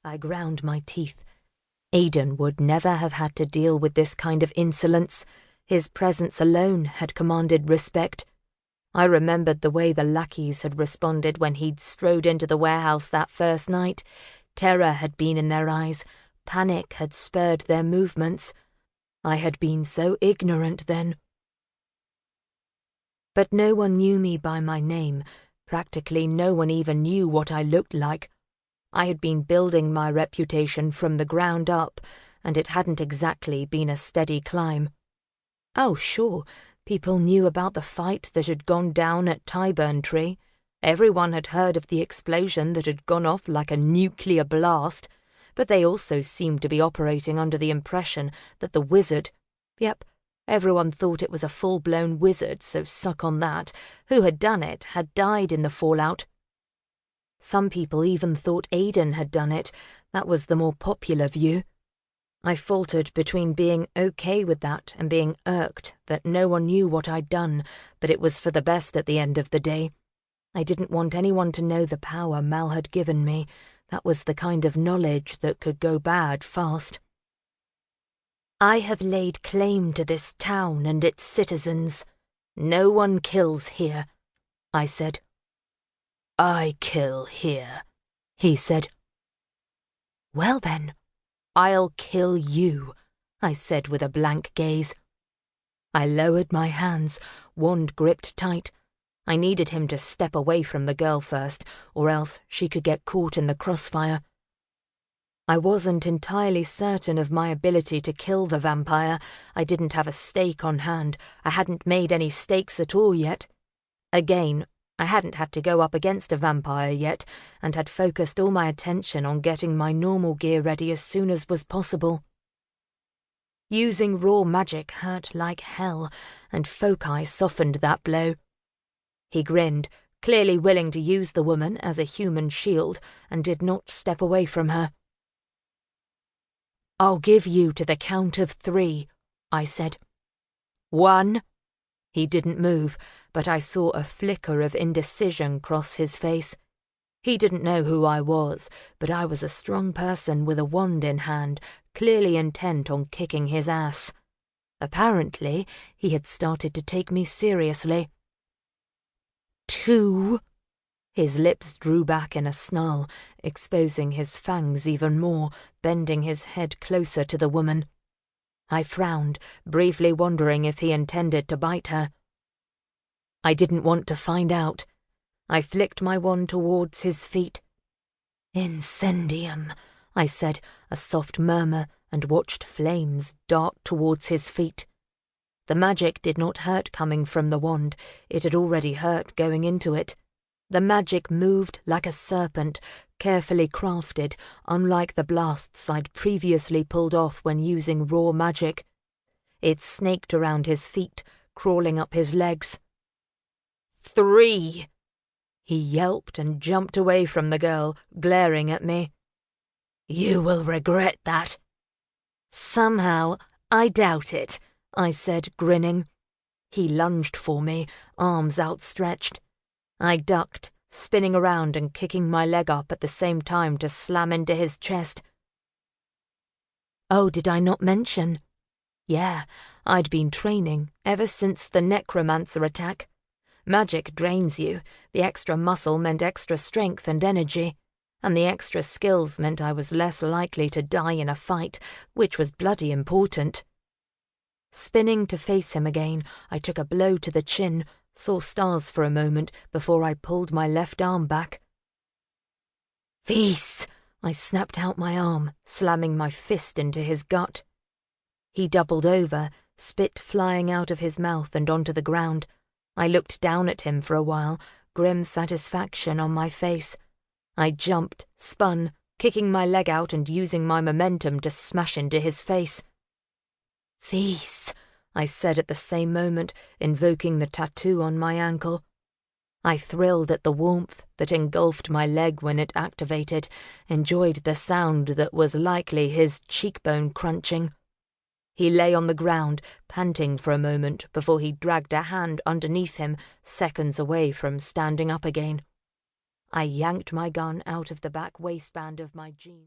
I ground my teeth. Aidan would never have had to deal with this kind of insolence. His presence alone had commanded respect. I remembered the way the lackeys had responded when he'd strode into the warehouse that first night. Terror had been in their eyes. Panic had spurred their movements. I had been so ignorant then. But no one knew me by my name. Practically no one even knew what I looked like. I had been building my reputation from the ground up, and it hadn't exactly been a steady climb. Oh, sure, people knew about the fight that had gone down at Tyburn Tree. Everyone had heard of the explosion that had gone off like a nuclear blast, but they also seemed to be operating under the impression that the wizard— yep, everyone thought it was a full-blown wizard, so suck on that— who had done it had died in the fallout. Some people even thought Aidan had done it. That was the more popular view. I faltered between being okay with that and being irked that no one knew what I'd done, but it was for the best at the end of the day. I didn't want anyone to know the power Mal had given me. That was the kind of knowledge that could go bad fast. I have laid claim to this town and its citizens. No one kills here, I said. I kill here, he said. Well then, I'll kill you, I said with a blank gaze. I lowered my hands, wand gripped tight. I needed him to step away from the girl first, or else she could get caught in the crossfire. I wasn't entirely certain of my ability to kill the vampire. I didn't have a stake on hand. I hadn't made any stakes at all yet. Again, I hadn't had to go up against a vampire yet, and had focused all my attention on getting my normal gear ready as soon as was possible. Using raw magic hurt like hell, and Foci softened that blow. He grinned, clearly willing to use the woman as a human shield, and did not step away from her. I'll give you to the count of 3, I said. 1. He didn't move, but I saw a flicker of indecision cross his face. He didn't know who I was, but I was a strong person with a wand in hand, clearly intent on kicking his ass. Apparently, he had started to take me seriously. 2. His lips drew back in a snarl, exposing his fangs even more, bending his head closer to the woman. I frowned, briefly wondering if he intended to bite her. I didn't want to find out. I flicked my wand towards his feet. Incendium, I said, a soft murmur, and watched flames dart towards his feet. The magic did not hurt coming from the wand. It had already hurt going into it. The magic moved like a serpent, carefully crafted, unlike the blasts I'd previously pulled off when using raw magic. It snaked around his feet, crawling up his legs. 3! He yelped and jumped away from the girl, glaring at me. You will regret that. Somehow, I doubt it, I said, grinning. He lunged for me, arms outstretched. I ducked, spinning around and kicking my leg up at the same time to slam into his chest. Oh, did I not mention? Yeah, I'd been training ever since the necromancer attack. Magic drains you. The extra muscle meant extra strength and energy, and the extra skills meant I was less likely to die in a fight, which was bloody important. Spinning to face him again, I took a blow to the chin, saw stars for a moment before I pulled my left arm back. Vis! I snapped out my arm, slamming my fist into his gut. He doubled over, spit flying out of his mouth and onto the ground. I looked down at him for a while, grim satisfaction on my face. I jumped, spun, kicking my leg out and using my momentum to smash into his face. Vis! I said at the same moment, invoking the tattoo on my ankle. I thrilled at the warmth that engulfed my leg when it activated, enjoyed the sound that was likely his cheekbone crunching. He lay on the ground, panting for a moment before he dragged a hand underneath him, seconds away from standing up again. I yanked my gun out of the back waistband of my jeans.